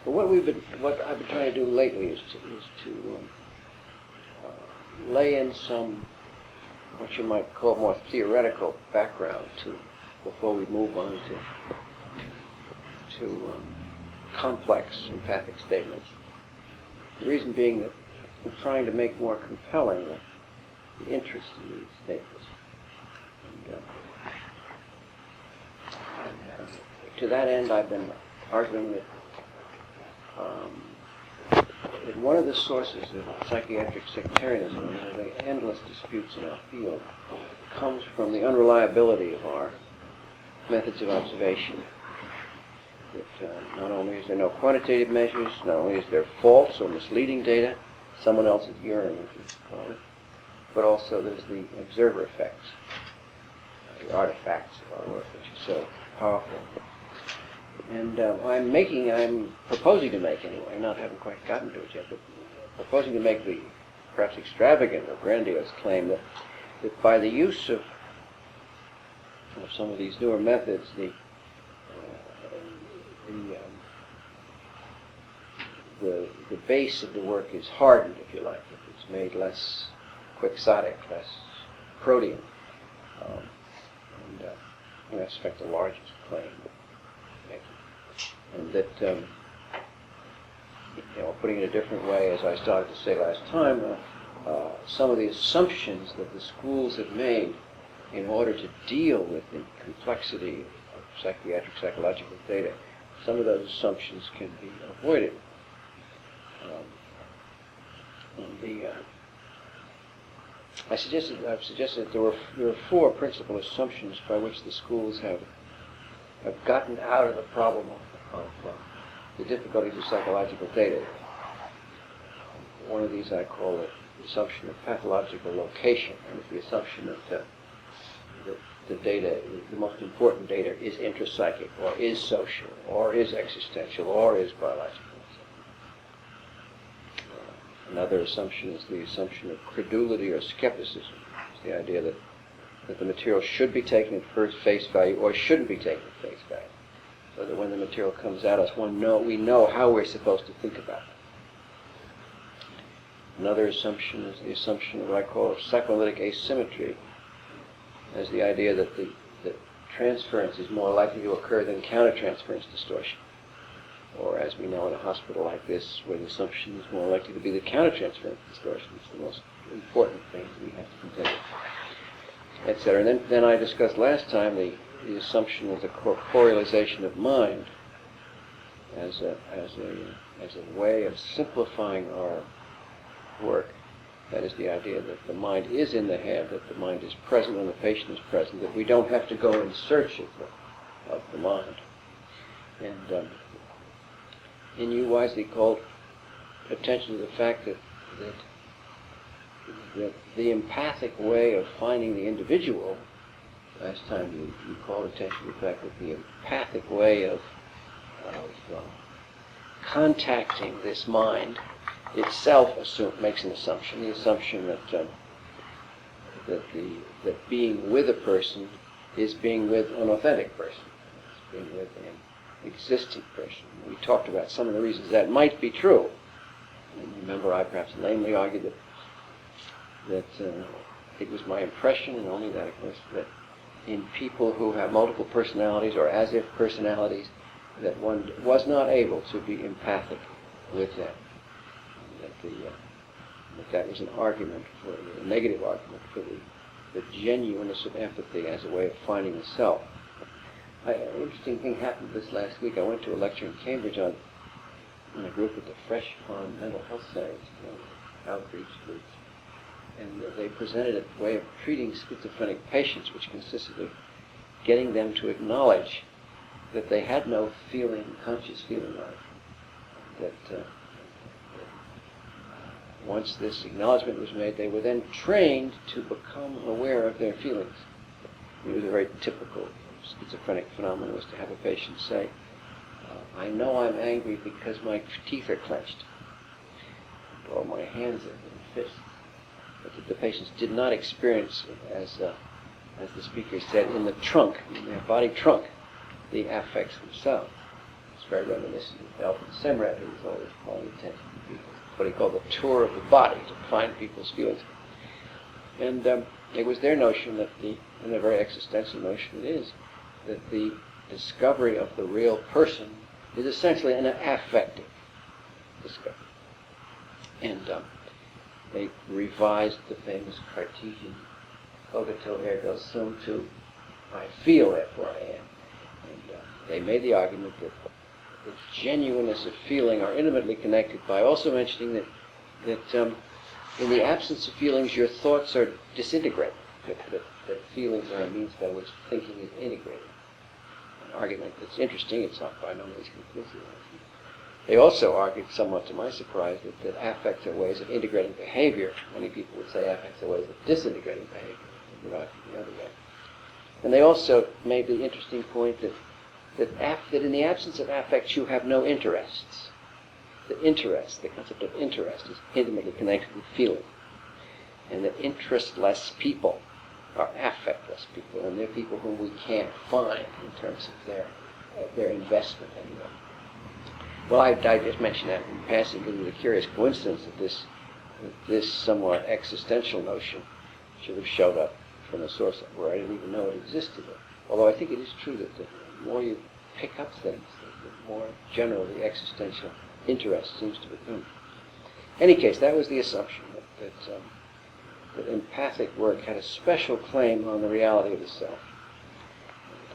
But what I've been trying to do lately is to lay in some, what you might call, more theoretical background before we move on to complex empathic statements. The reason being that I'm trying to make more compelling the interest in these statements. And to that end, I've been arguing that one of the sources of psychiatric sectarianism, and the endless disputes in our field, comes from the unreliability of our methods of observation. That not only is there no quantitative measures, not only is there false or misleading data, someone else's urine, as we call it, but also there's the observer effects, the artifacts of our work, which is so powerful. And I'm proposing to make anyway, haven't quite gotten to it yet, but proposing to make the perhaps extravagant or grandiose claim that by the use of some of these newer methods, the base of the work is hardened, if you like. It's made less quixotic, less protean. And I suspect the largest claim. And that, putting it a different way, as I started to say last time, some of the assumptions that the schools have made in order to deal with the complexity of psychiatric, psychological data, some of those assumptions can be avoided. I've suggested that there are four principal assumptions by which the schools have gotten out of the problem of the difficulties of psychological data. One of these I call the assumption of pathological location, and it's the assumption that the data, the most important data, is intrapsychic, or is social, or is existential, or is biological. Another assumption is the assumption of credulity or skepticism. It's the idea that the material should be taken at face value or shouldn't be taken at face value, so that when the material comes at us, we know how we're supposed to think about it. Another assumption is the assumption of what I call psychoanalytic asymmetry, as the idea that transference is more likely to occur than countertransference distortion. Or as we know in a hospital like this, where the assumption is more likely to be the countertransference distortion. It's the most important thing we have to contend with, etc. And then I discussed last time the assumption of the corporealization of mind as a way of simplifying our work. That is the idea that the mind is in the head, that the mind is present when the patient is present, that we don't have to go in search of the mind. And you wisely called attention to the fact that the empathic way of finding the individual, last time you called attention to the fact that the empathic way of contacting this mind itself makes an assumption, the assumption that being with a person is being with an authentic person, it's being with an existing person. We talked about some of the reasons that might be true. And remember, I perhaps lamely argued that it was my impression, and only that, of course, that in people who have multiple personalities or as-if personalities, that one was not able to be empathic with them. That was an argument, a negative argument for the genuineness of empathy as a way of finding the self. An interesting thing happened this last week. I went to a lecture in Cambridge on a group at the Fresh Pond Mental Health Center, outreach groups, and they presented a way of treating schizophrenic patients, which consisted of getting them to acknowledge that they had no conscious feeling life. That once this acknowledgement was made, they were then trained to become aware of their feelings. It was a very typical schizophrenic phenomenon, was to have a patient say, I know I'm angry because my teeth are clenched, or my hands are in fists. But the patients did not experience, as the speaker said, in the trunk, in their body trunk, the affects themselves. It's very reminiscent of Alfred Semrat, who was always calling attention to people. What he called the tour of the body, to find people's feelings. And it was their notion that and a very existential notion it is, that the discovery of the real person is essentially an affective discovery. And they revised the famous Cartesian cogito ergo sum to I feel, therefore I am. And they made the argument that the genuineness of feeling are intimately connected by also mentioning that in the absence of feelings, your thoughts are disintegrated, that feelings are a means by which thinking is integrated. An argument that's interesting, it's not by no means conclusive. They also argued, somewhat to my surprise, that affects are ways of integrating behavior. Many people would say affects are ways of disintegrating behavior. They would argue the other way. And they also made the interesting point that in the absence of affects, you have no interests. The concept of interest is intimately connected with feeling. And that interestless people are affectless people, and they're people whom we can't find in terms of their investment anyway. Well, I just mentioned that in passing because it was a curious coincidence that this somewhat existential notion should have showed up from a source where I didn't even know it existed. Although I think it is true that the more you pick up things, the more general the existential interest seems to become. In any case, that was the assumption that empathic work had a special claim on the reality of the self,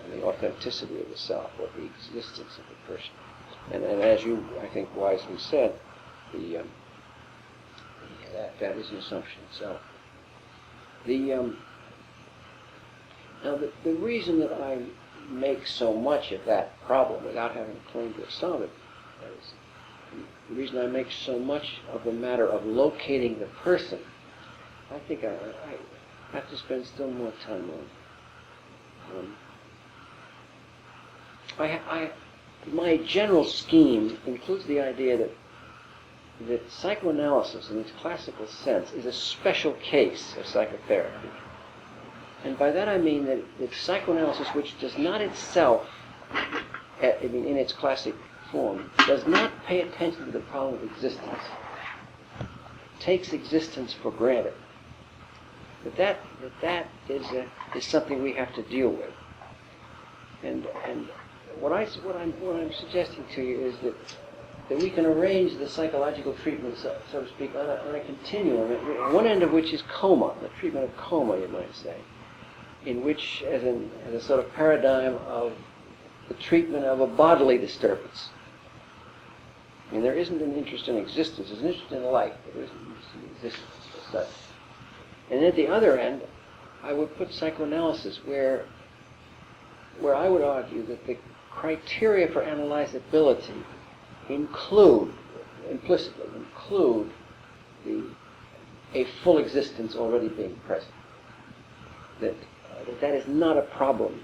on the authenticity of the self, or the existence of the person. And as you, I think, wisely said, that is an assumption itself. Now, the reason that I make so much of that problem without having a claim to solve it, the reason I make so much of the matter of locating the person, I think I have to spend still more time on. My general scheme includes the idea that psychoanalysis, in its classical sense, is a special case of psychotherapy. And by that I mean that psychoanalysis, which does not itself, in its classic form, does not pay attention to the problem of existence, takes existence for granted. That is something we have to deal with. And what I'm suggesting to you is that we can arrange the psychological treatment, so to speak, on a continuum, at one end of which is coma, the treatment of coma, you might say, in which, as a sort of paradigm of the treatment of a bodily disturbance. I mean, there isn't an interest in existence. There's an interest in life, but there isn't an interest in existence as such. And at the other end, I would put psychoanalysis where I would argue that the criteria for analyzability implicitly include a full existence already being present. That is not a problem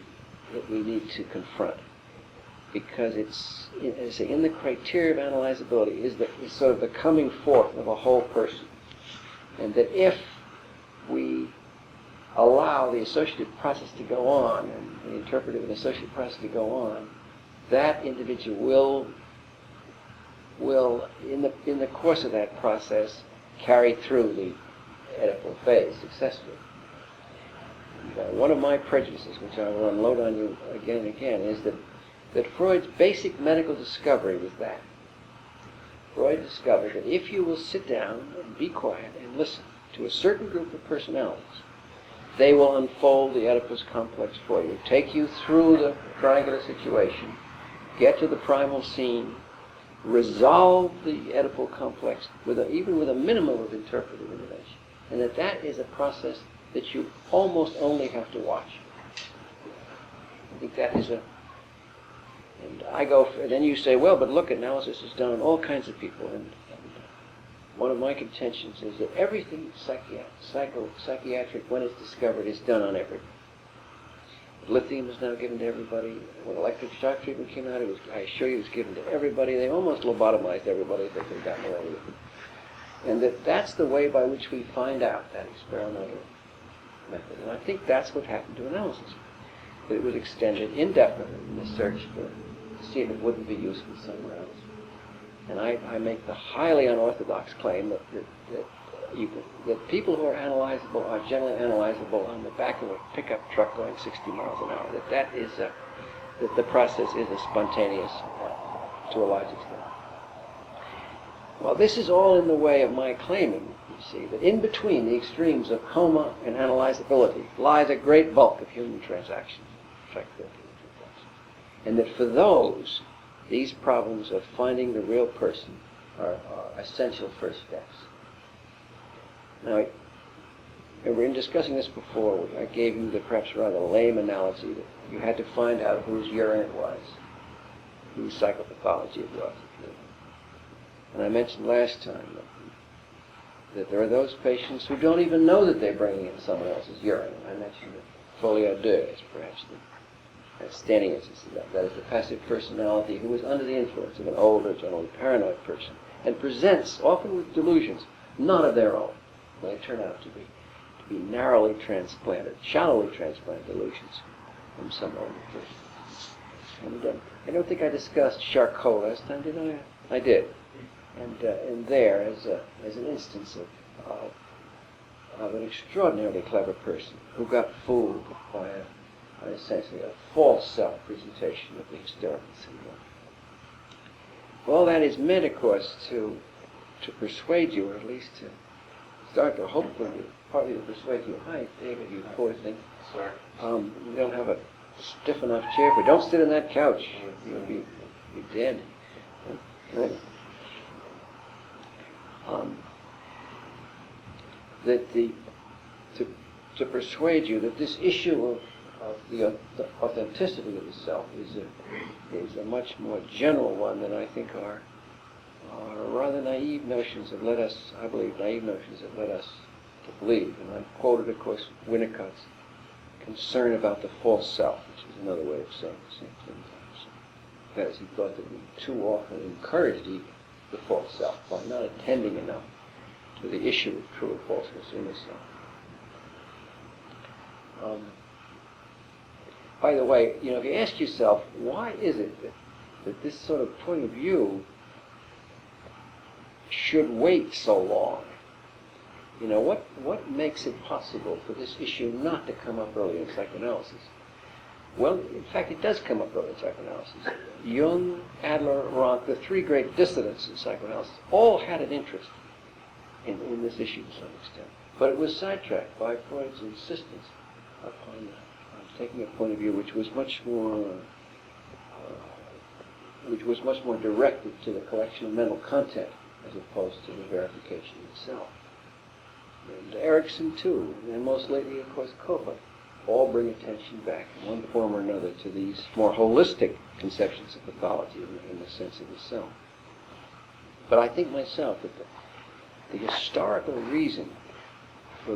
that we need to confront, because it's, as I say, in the criteria of analyzability is sort of the coming forth of a whole person, and that if we allow the associative process to go on, and the interpretive and associative process to go on, that individual will in the course of that process carry through the Oedipal phase successfully. One of my prejudices, which I will unload on you again and again, is that Freud's basic medical discovery was that. Freud discovered that if you will sit down and be quiet and listen to a certain group of personalities, they will unfold the Oedipus complex for you, take you through the triangular situation, get to the primal scene, resolve the Oedipal complex even with a minimum of interpretive intervention, and that is a process that you almost only have to watch. I think that is and then you say, well, but look, analysis is done on all kinds of people, and one of my contentions is that everything psychiatric, when it's discovered, is done on everybody. Lithium is now given to everybody. When electric shock treatment came out, I assure you it was given to everybody. They almost lobotomized everybody if they could have gotten away with it. And that's the way by which we find out that experimental method. And I think that's what happened to analysis. That it was extended indefinitely in the search for see if it wouldn't be useful somewhere else. And I make the highly unorthodox claim that people who are analyzable are generally analyzable on the back of a pickup truck going 60 miles an hour. That the process is a spontaneous one, to a large extent. Well, this is all in the way of my claiming, you see, that in between the extremes of coma and analyzability lies a great bulk of human transactions, and that for those, these problems of finding the real person are essential first steps. Now, in discussing this before, I gave you the perhaps rather lame analogy that you had to find out whose urine it was, whose psychopathology it was. And I mentioned last time that there are those patients who don't even know that they're bringing in someone else's urine. I mentioned that folie à deux is perhaps the standing instance of that. That is the passive personality who is under the influence of an older, generally paranoid person and presents, often with delusions, not of their own, when they turn out to be narrowly transplanted, shallowly transplanted delusions from some older person. And I don't think I discussed Charcot last time, did I? I did. And there, as an instance of an extraordinarily clever person who got fooled by essentially a false self-presentation of the hysterical syndrome. Well, that is meant, of course, to persuade you, or at least to start to hopefully, partly to persuade you, hi, David, you poor thing. Sorry. We don't have a stiff enough chair. If we don't sit on that couch, you'll be dead. To persuade you that this issue of the authenticity of the self is a much more general one than I think are rather naive notions have led us, I believe, naive notions have led us to believe. And I've quoted, of course, Winnicott's concern about the false self, which is another way of saying the same thing. That is, he thought that we too often encouraged the false self by not attending enough to the issue of true or falseness in the self. By the way, if you ask yourself, why is it that this sort of point of view should wait so long? What makes it possible for this issue not to come up early in psychoanalysis? Well, in fact, it does come up early in psychoanalysis. Jung, Adler, Rank, the three great dissidents in psychoanalysis, all had an interest in this issue to some extent. But it was sidetracked by Freud's insistence upon taking a point of view which was much more directed to the collection of mental content as opposed to the verification itself. And Erickson too, and most lately, of course, Kopa, all bring attention back in one form or another to these more holistic conceptions of pathology in the sense of the self. But I think myself that the historical reason for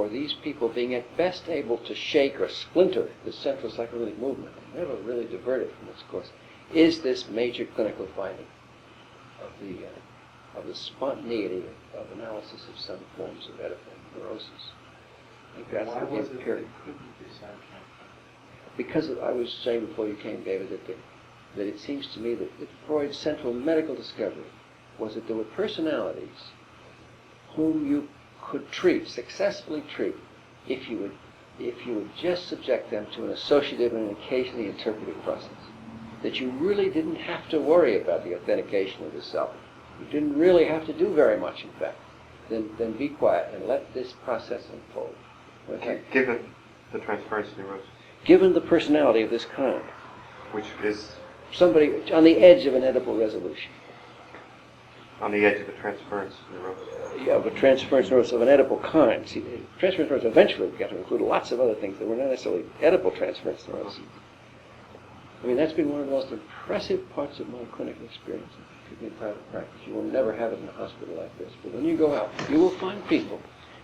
these people being at best able to shake or splinter the central psychoanalytic movement, and never really diverted from its course, is this major clinical finding of the spontaneity of analysis of some forms of Oedipal neurosis. I think that's the empiric. Because I was saying before you came, David, that it seems to me that Freud's central medical discovery was that there were personalities whom you could successfully treat, if you would just subject them to an associative and occasionally interpretive process. That you really didn't have to worry about the authentication of the self. You didn't really have to do very much, in fact. Then be quiet and let this process unfold. Given the transference neurosis. Given the personality of this kind. Which is? Somebody on the edge of an Oedipal resolution. On the edge of a transference neurosis. Yeah, of a transference neurosis of an Oedipal kind. See, transference neurosis eventually got to include lots of other things that were not necessarily Oedipal transference neurosis. I mean, that's been one of the most impressive parts of my clinical experience, particularly in private practice. You will never have it in a hospital like this. But when you go out, you will find people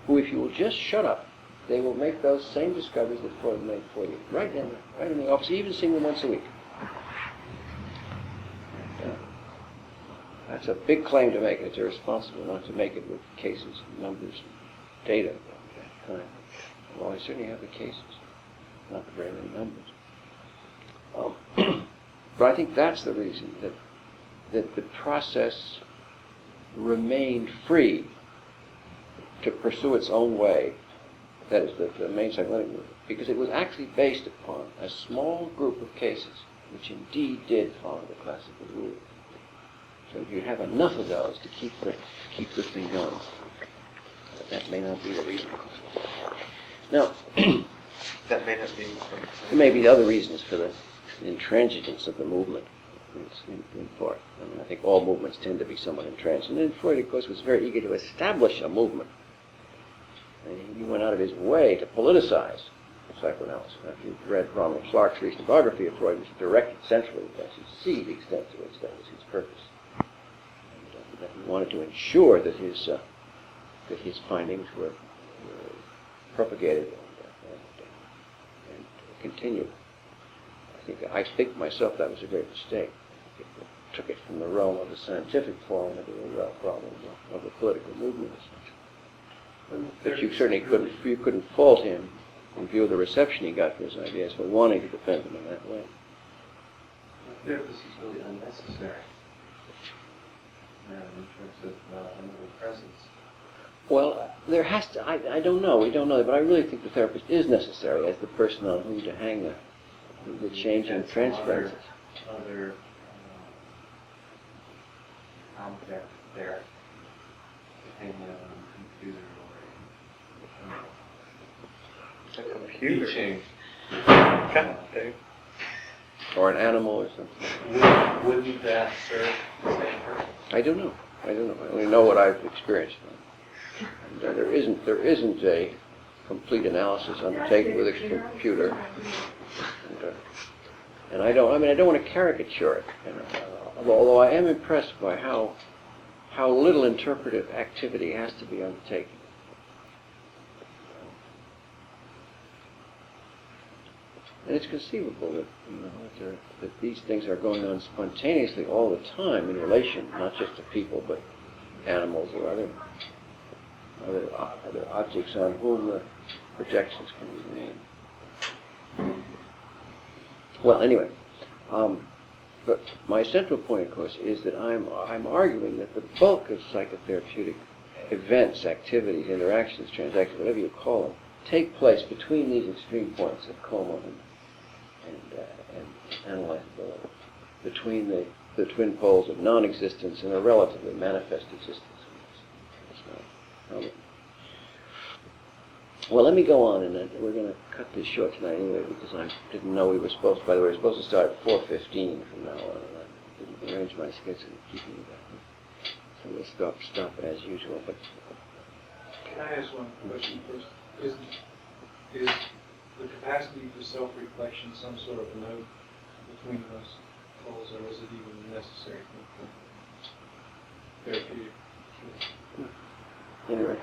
who, if you will just shut up, they will make those same discoveries that Freud made for you, right in the office, even seeing them once a week. That's a big claim to make. It's irresponsible not to make it with cases, numbers, data of that kind. Well, I certainly have the cases, not very many numbers. But I think that's the reason that the process remained free to pursue its own way. That is the main psychoanalytic movement, because it was actually based upon a small group of cases which indeed did follow the classical rule. So if you have enough of those to keep the thing going, but that may not be the reason. Now, That may not be. there may be other reasons for the intransigence of the movement in part. I mean, I think all movements tend to be somewhat intransigent. And Freud, of course, was very eager to establish a movement. And he went out of his way to politicize psychoanalysis. Now, if you've read Ronald Clark's recent biography of Freud, which is directed centrally, you see the extent to which that was his purpose. And that he wanted to ensure that his findings were propagated and continued. I think myself that was a great mistake. It took it from the realm of the scientific form into the realm of the political movement. But you certainly couldn't fault him in view of the reception he got for his ideas for wanting to defend them in that way. Therapist is really unnecessary in terms of mental presence. Well, there has to. I don't know. We don't know that, but I really think the therapist is necessary as the person on whom to hang the changing transferences. Other object there, hanging on a computer or A computer. teaching. God, Dave. Or an animal or something. Wouldn't that serve the same purpose? I don't know. I only know what I've experienced. And, there isn't a complete analysis undertaken with a computer. And I don't want to caricature it. Although I am impressed by how little interpretive activity has to be undertaken. And it's conceivable that these things are going on spontaneously all the time in relation, not just to people, but animals or other objects on whom the projections can be made. Well, anyway, but my central point, of course, is that I'm arguing that the bulk of psychotherapeutic events, activities, interactions, transactions, whatever you call them, take place between these extreme points of coma and analyzability, between the twin poles of non-existence and a relatively manifest existence. Well, let me go on, and we're going to cut this short tonight anyway, because I didn't know we were supposed to start at 4:15 from now on, and I didn't arrange my schedule to keep me back. So we'll stop as usual. But can I ask one question first? Is the capacity for self-reflection some sort of node between those poles, or is it even necessary for therapeutic? anyway,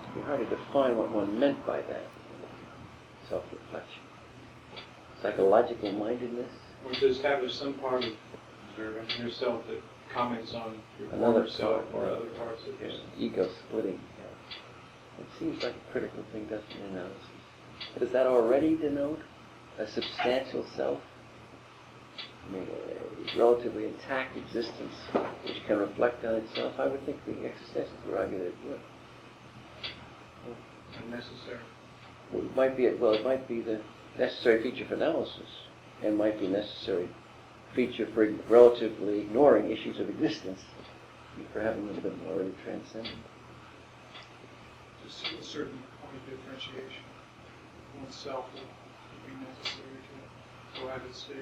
it'd be hard to define what one meant by that. Self-reflection. Psychological mindedness. Or to establish some part of yourself that comments on your Another former self part, or other parts of yourself. Ego splitting. It seems like a critical thing, doesn't it, analysis? Does that already denote a substantial self? I mean, a relatively intact existence which can reflect on itself? I would think the existentialists would argue that it would. Unnecessary. It might be the necessary feature for analysis, and might be a necessary feature for relatively ignoring issues of existence, for having them been already transcended. Just a certain point of differentiation. Oneself will be necessary to cohabit state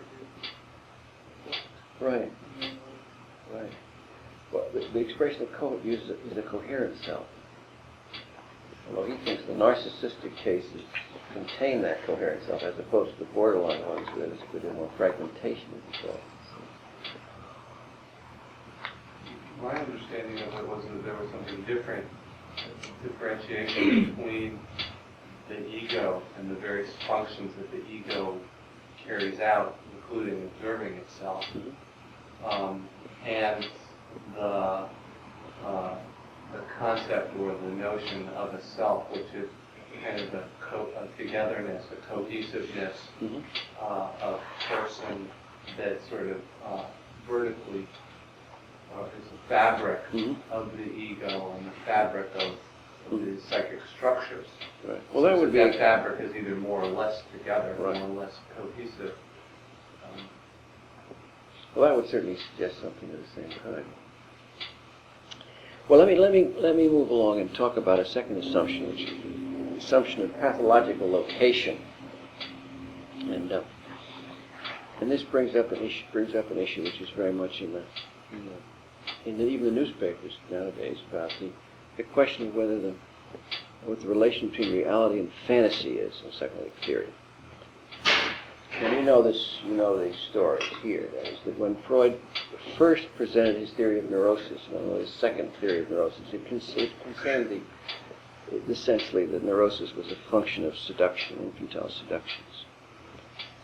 with. Right. Right. Well, the expression of Cohen uses is a coherent self. Although he thinks the narcissistic cases contain that coherent self as opposed to the borderline ones where there's a bit more fragmentation of the self. My understanding of it was that there was something different, differentiation between the ego and the various functions that the ego carries out, including observing itself, and the concept or the notion of a self, which is kind of a togetherness, a cohesiveness Mhm. of person that sort of vertically is the fabric Mhm. of the ego and the fabric of the psychic structures. Right. Well, that would be that fabric is either more or less together, Right. more or less cohesive. Well, that would certainly suggest something of the same kind. Well, let me move along and talk about a second assumption, which is the assumption of pathological location, and this brings up an issue which is very much in even the newspapers nowadays about the question of what the relation between reality and fantasy is in psychoanalytic theory. And you know these stories here. That is, that when Freud first presented his theory of neurosis, his second theory of neurosis, it concerned essentially that neurosis was a function of seduction, infantile seductions.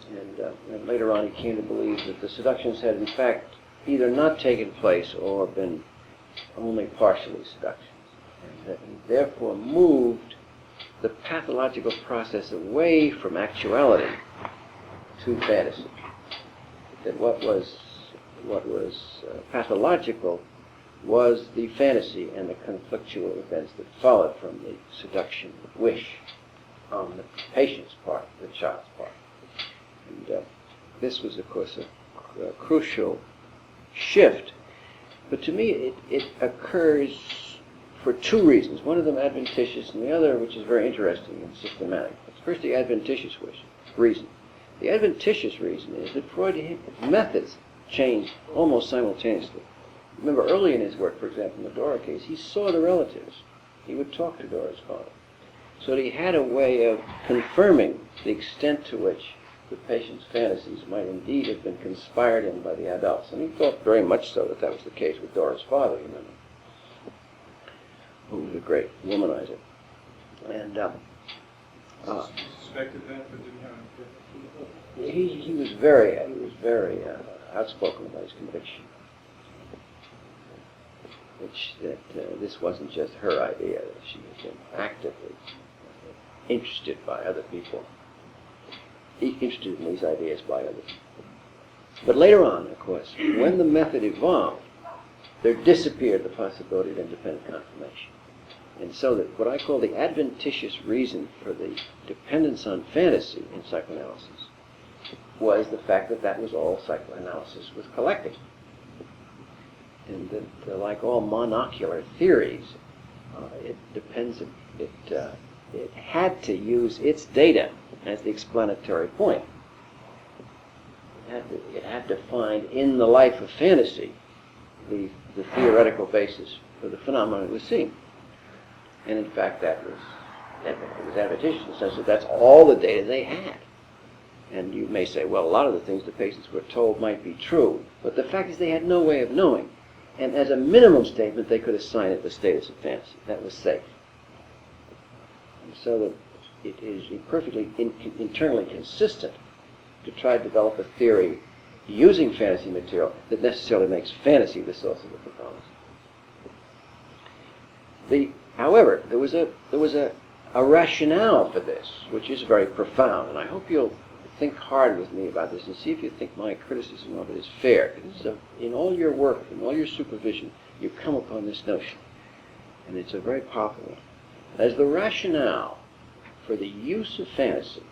And later on he came to believe that the seductions had in fact either not taken place or been only partially seductions. And that he therefore moved the pathological process away from actuality to fantasy. That what was pathological was the fantasy and the conflictual events that followed from the seduction wish on the patient's part, the child's part. And this was, of course, a crucial shift. But to me, it occurs for two reasons. One of them adventitious, and the other, which is very interesting and systematic. First, the adventitious reason. The adventitious reason is that Freud's methods changed almost simultaneously. Remember, early in his work, for example, in the Dora case, he saw the relatives. He would talk to Dora's father. So he had a way of confirming the extent to which the patient's fantasies might indeed have been conspired in by the adults. And he thought very much so that was the case with Dora's father, you remember, who was a great womanizer. And Suspected that, but didn't have any he was very outspoken about his conviction, that this wasn't just her idea, that she had been actively interested by other people, interested in these ideas by other people. But later on, of course, when the method evolved, there disappeared the possibility of independent confirmation. And so that what I call the adventitious reason for the dependence on fantasy in psychoanalysis was the fact that was all psychoanalysis was collecting. And that, like all monocular theories, it had to use its data as the explanatory point. It had to find in the life of fantasy the theoretical basis for the phenomenon it was seeing. And in fact, it was adventitious in the sense that that's all the data they had. And you may say, well, a lot of the things the patients were told might be true, but the fact is they had no way of knowing. And as a minimum statement, they could assign it the status of fantasy. That was safe. And so that it is perfectly internally consistent to try to develop a theory using fantasy material that necessarily makes fantasy the source of the pathology. However, there was a rationale for this, which is very profound, and I hope you'll think hard with me about this and see if you think my criticism of it is fair. In all your work, in all your supervision, you come upon this notion, and it's a very powerful one. As the rationale for the use of fantasy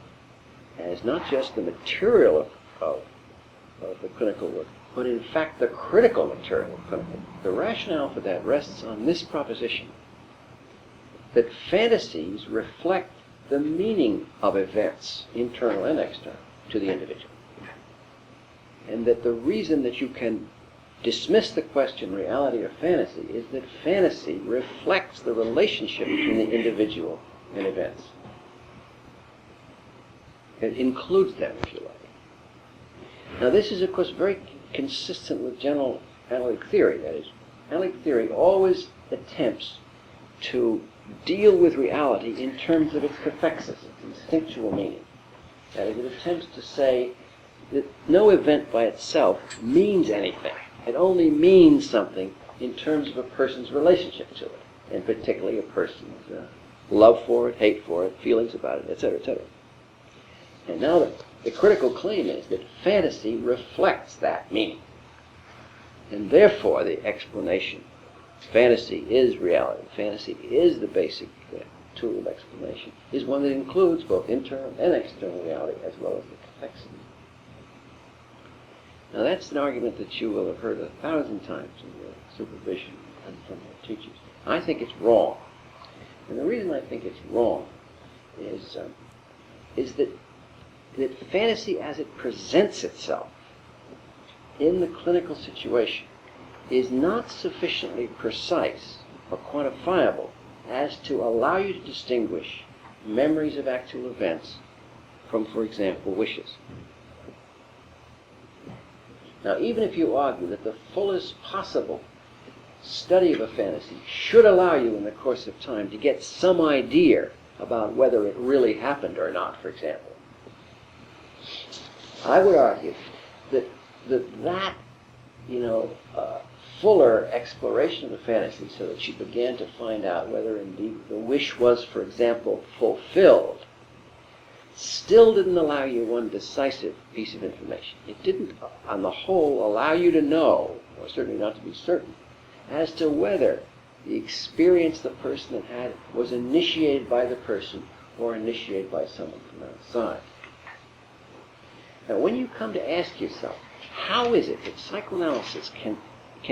as not just the material of the clinical work, but in fact the critical material of clinical work, the rationale for that rests on this proposition, that fantasies reflect the meaning of events, internal and external, to the individual. And that the reason that you can dismiss the question reality or fantasy is that fantasy reflects the relationship between the individual and events. It includes them, if you like. Now this is, of course, very consistent with general analytic theory. That is, analytic theory always attempts to deal with reality in terms of its cathexis, its instinctual meaning. That is, it attempts to say that no event by itself means anything. It only means something in terms of a person's relationship to it, and particularly a person's love for it, hate for it, feelings about it, etc., etc. And now the critical claim is that fantasy reflects that meaning. And therefore the explanation, fantasy is reality, fantasy is the basic tool of explanation, is one that includes both internal and external reality as well as the complexity. Now that's an argument that you will have heard 1,000 times in your supervision and from your teachers. I think it's wrong. And the reason I think it's wrong is that fantasy as it presents itself in the clinical situation is not sufficiently precise or quantifiable as to allow you to distinguish memories of actual events from, for example, wishes. Now, even if you argue that the fullest possible study of a fantasy should allow you in the course of time to get some idea about whether it really happened or not, for example, I would argue that fuller exploration of the fantasy so that she began to find out whether indeed the wish was, for example, fulfilled, still didn't allow you one decisive piece of information. It didn't, on the whole, allow you to know, or certainly not to be certain, as to whether the experience the person had was initiated by the person or initiated by someone from outside. Now, when you come to ask yourself, how is it that psychoanalysis can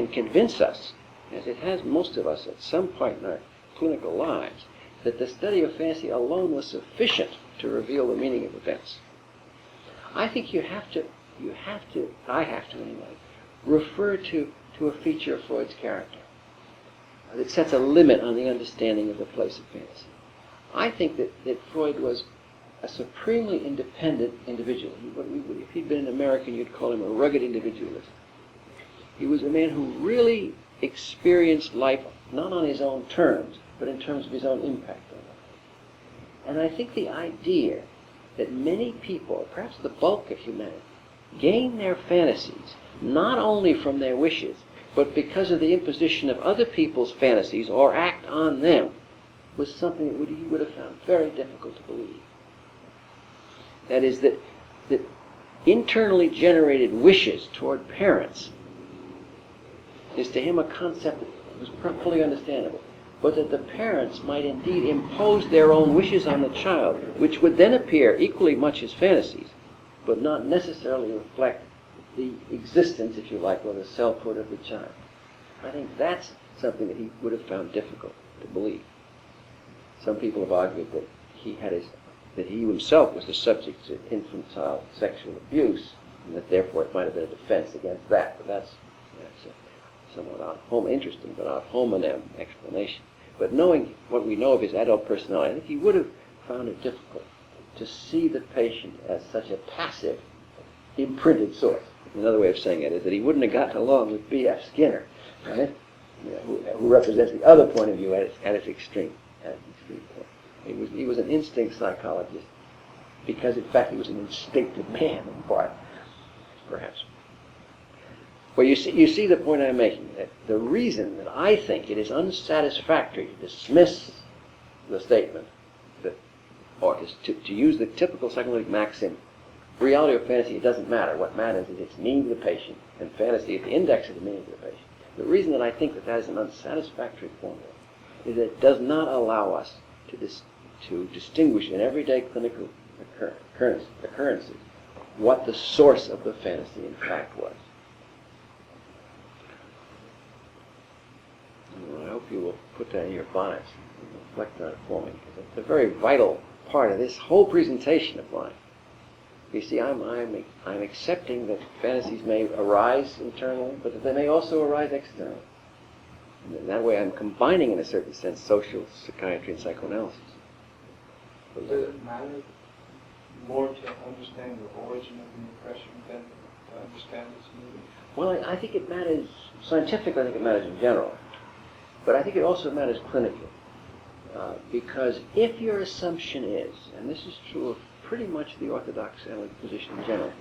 convince us, as it has most of us at some point in our clinical lives, that the study of fantasy alone was sufficient to reveal the meaning of events? I think I have to anyway, refer to a feature of Freud's character that sets a limit on the understanding of the place of fantasy. I think that Freud was a supremely independent individual. If he'd been an American, you'd call him a rugged individualist. He was a man who really experienced life not on his own terms, but in terms of his own impact on life. And I think the idea that many people, perhaps the bulk of humanity, gain their fantasies not only from their wishes, but because of the imposition of other people's fantasies or act on them, was something that he would have found very difficult to believe. That is, that internally generated wishes toward parents is to him a concept that was fully understandable, but that the parents might indeed impose their own wishes on the child, which would then appear equally much as fantasies, but not necessarily reflect the existence, if you like, or the selfhood of the child. I think that's something that he would have found difficult to believe. Some people have argued that he himself was the subject of infantile sexual abuse, and that therefore it might have been a defense against that. But that's a somewhat interesting but ad hominem explanation. But knowing what we know of his adult personality, I think he would have found it difficult to see the patient as such a passive, imprinted source. Another way of saying it is that he wouldn't have gotten along with B.F. Skinner, right? Who represents the other point of view at its extreme point. He was an instinct psychologist because, in fact, he was an instinctive man in part, perhaps. Well, you see the point I'm making, that the reason that I think it is unsatisfactory to dismiss the statement, or to use the typical psychoanalytic maxim, reality or fantasy, it doesn't matter. What matters is its meaning to the patient, and fantasy is the index of the meaning to the patient. The reason that I think that is an unsatisfactory formula is that it does not allow us to distinguish in everyday clinical occurrences what the source of the fantasy in fact was. Well, I hope you will put that in your bias and reflect on it for me, because it's a very vital part of this whole presentation of mine. You see, I'm accepting that fantasies may arise internally, but that they may also arise externally. And in that way I'm combining, in a certain sense, social psychiatry and psychoanalysis. Does it matter more to understand the origin of the impression than to understand its meaning? Well, I think it matters, scientifically I think it matters in general, but I think it also matters clinically. Because if your assumption is, and this is true of pretty much the orthodox analytic position in general,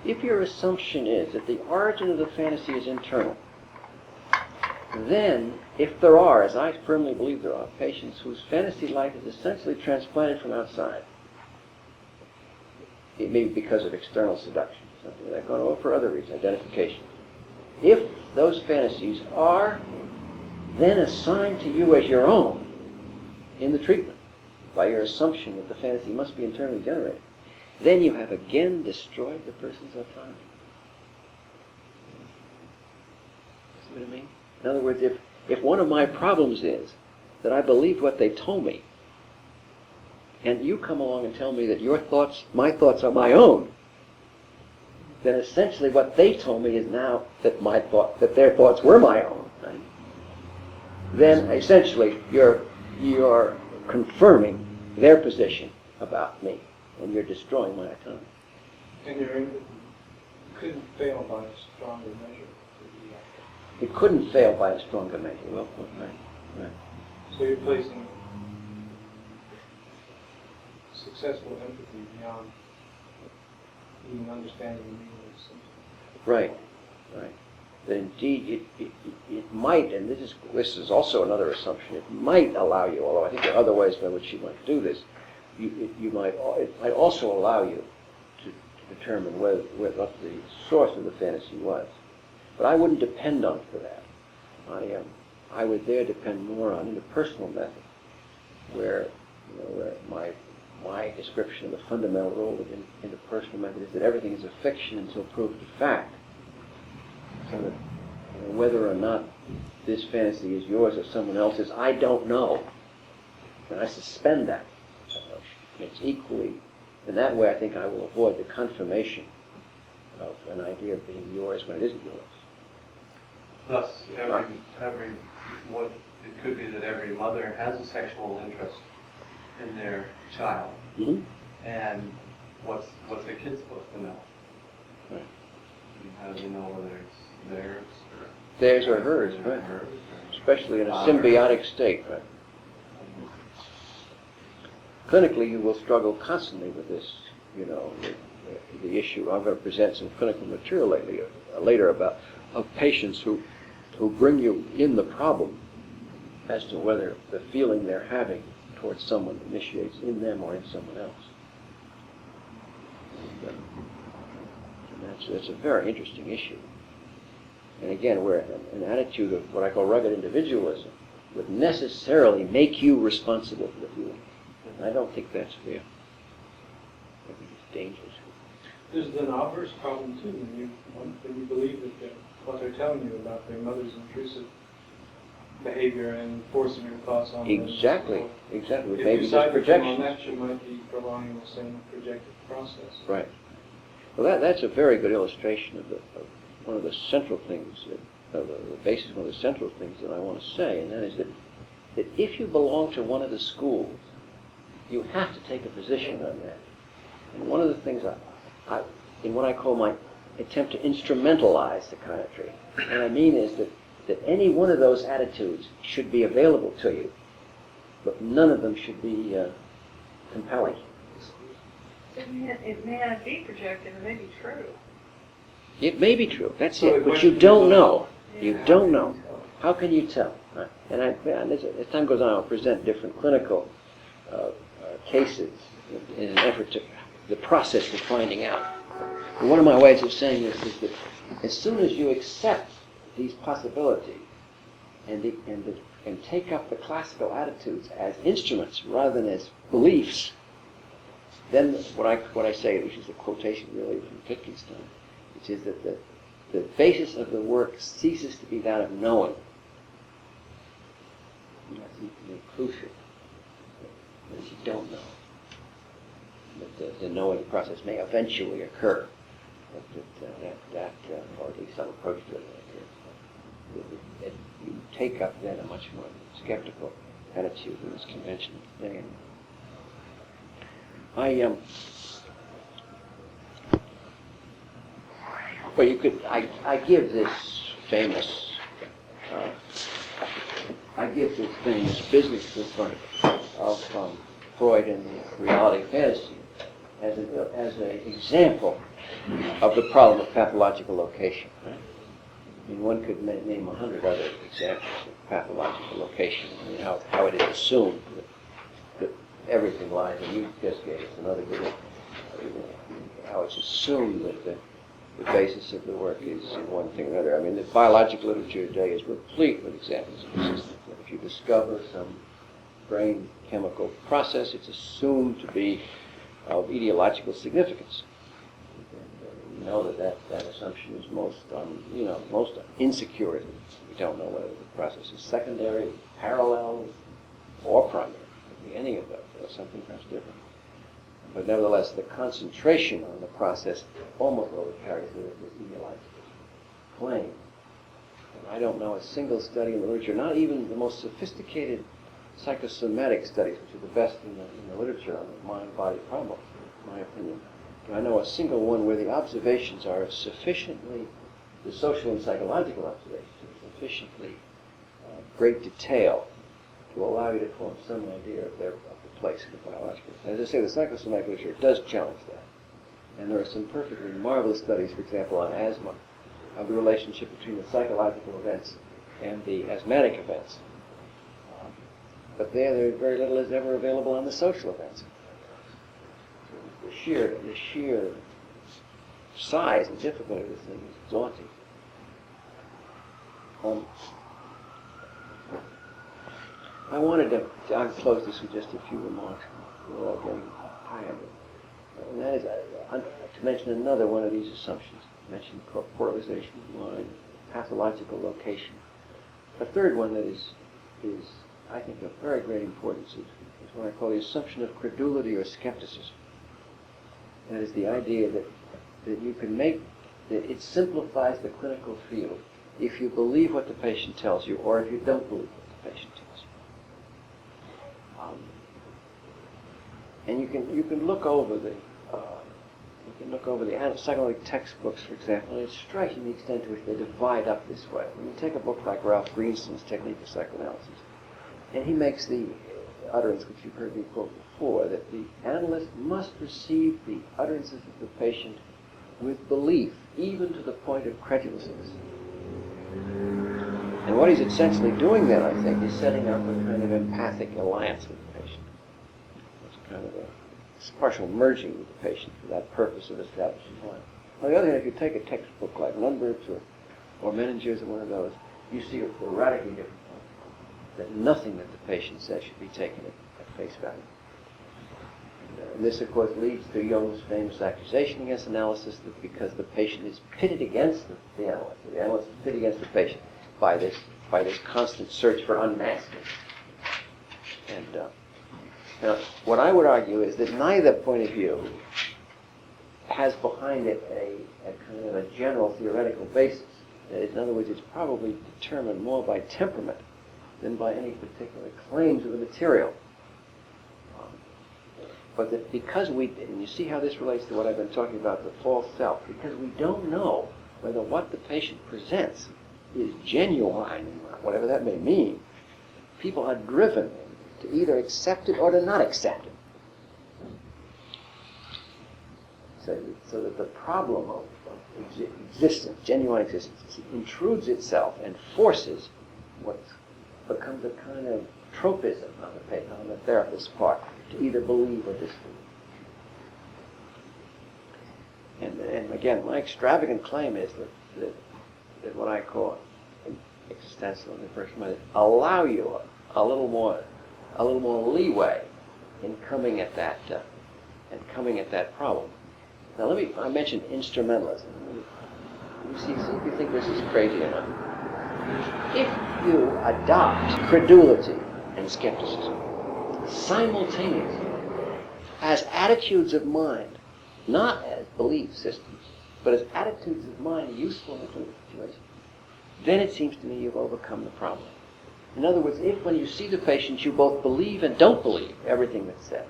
if your assumption is that the origin of the fantasy is internal, then if there are, as I firmly believe there are, patients whose fantasy life is essentially transplanted from outside, it may be because of external seduction, something like that, or for other reasons, identification. If those fantasies are then assigned to you as your own in the treatment, by your assumption that the fantasy must be internally generated, then you have again destroyed the person's autonomy. See what I mean? In other words, if one of my problems is that I believed what they told me, and you come along and tell me that my thoughts are my own, then essentially what they told me is now that their thoughts were my own. Right? Then essentially you're confirming their position about me, and you're destroying my autonomy. And you couldn't fail by a stronger measure. It couldn't fail by a stronger measure. Well, right. So you're placing successful empathy beyond even understanding the meaning of something. Right. That indeed it might, and this is also another assumption, it might allow you, although I think there are other ways by which you might do this, it might also allow you to determine what the source of the fantasy was. But I wouldn't depend on it for that. I would there depend more on interpersonal method, where my description of the fundamental role of interpersonal method is that everything is a fiction until proved a fact. So that whether or not this fantasy is yours or someone else's, I don't know. And I suspend that notion. It's equally, in that way I think I will avoid the confirmation of an idea of being yours when it isn't yours. Thus, it could be that every mother has a sexual interest in their child. Mm-hmm. And what's the kid supposed to know? Right. And how do they know whether it's theirs or hers, right? Especially in a symbiotic state, right? Clinically, you will struggle constantly with this, the issue. I'm going to present some clinical material later about patients who bring you in the problem as to whether the feeling they're having towards someone initiates in them or in someone else. And that's a very interesting issue. And again, where an attitude of what I call rugged individualism would necessarily make you responsible for the feeling. And I don't think that's fair. I think it's dangerous. There's an obverse problem too when you believe that what they're telling you about their mother's intrusive behavior and forcing your thoughts on them. Exactly. If Maybe you just side with them on projections. that, you might be prolonging the same projective process. Right. Well, that's a very good illustration of one of the central things, the basis of one of the central things that I want to say, and that is that if you belong to one of the schools, you have to take a position on that. And one of the things in what I call my attempt to instrumentalize psychiatry, what I mean is that any one of those attitudes should be available to you, but none of them should be compelling. It may not be projective, it may be true. It may be true, that's So it, the but you question don't is, know. Yeah. You don't know. How can you tell? Right. And as time goes on, I'll present different clinical cases in an effort to the process of finding out. And one of my ways of saying this is that as soon as you accept these possibilities and take up the classical attitudes as instruments rather than as beliefs, then what I say, which is a quotation really from Wittgenstein, which is that the basis of the work ceases to be that of knowing. And that's equally crucial, that you don't know. That the knowing process may eventually occur, but or at least some approach to it that you take up then a much more skeptical attitude in this conventional today. I give this famous business of Freud and the reality fantasy as an example of the problem of pathological location. Right? I mean, one could name 100 other examples of pathological location. I mean, how it is assumed that everything lies, and you just gave us another good one. How it's assumed that the basis of the work is one thing or another. I mean, the biological literature today is replete with examples of this. If you discover some brain chemical process, it's assumed to be of etiological significance. And, you know that assumption is most insecure. We don't know whether the process is secondary, parallel, or primary. It could be any of those, or something perhaps different. But nevertheless, the concentration on the process almost always carries with it this etiological claim. And I don't know a single study in the literature, not even the most sophisticated psychosomatic studies, which are the best in the literature on the mind-body problem, in my opinion. Do I know a single one where the observations are sufficiently, the social and psychological observations are sufficiently great detail to allow you to form some idea of the place in the biological. As I say, the psychosomatic literature does challenge that. And there are some perfectly marvelous studies, for example, on asthma, of the relationship between the psychological events and the asthmatic events. But there very little is ever available on the social events. The sheer size and difficulty of this thing is daunting. I wanted to close this with just a few remarks. We're all getting tired. And that is to mention another one of these assumptions. I mentioned corporalization of mind, pathological location. A third one that is I think, of very great importance is what I call the assumption of credulity or skepticism. That is the idea that you can make, that it simplifies the clinical field if you believe what the patient tells you or if you don't believe what the patient tells you. And you can look over the psychoanalytic textbooks, for example, and it's striking the extent to which they divide up this way. When you take a book like Ralph Greenston's Technique of Psychoanalysis, and he makes the utterance, which you've heard me quote before, that the analyst must receive the utterances of the patient with belief, even to the point of credulousness. And what he's essentially doing then, I think, is setting up a kind of empathic alliance with the patient. It's a kind of a partial merging with the patient for that purpose of establishing one. On the other hand, if you take a textbook like Lundberg's or Menninger's or one of those, you see a radically different point, that nothing that the patient says should be taken at face value. And this, of course, leads to Jung's famous accusation against analysis that because the patient is pitted against the analyst is pitted against the patient by this constant search for unmasking. And now, what I would argue is that neither point of view has behind it a kind of a general theoretical basis. In other words, it's probably determined more by temperament than by any particular claims of the material. But that because and you see how this relates to what I've been talking about, the false self, because we don't know whether what the patient presents is genuine, whatever that may mean, people are driven to either accept it or to not accept it. So that the problem of existence, genuine existence, intrudes itself and forces what becomes a kind of tropism on the therapist's part to either believe or disbelieve. And again, my extravagant claim is that what I call existential and impersonal allow you a little more leeway in coming at that problem. Now I mentioned instrumentalism. You see if you think this is crazy or not. If you adopt credulity and skepticism simultaneously as attitudes of mind, not as belief systems, but as attitudes of mind useful in a clinical situation, then it seems to me you've overcome the problem. In other words, if when you see the patient you both believe and don't believe everything that's said.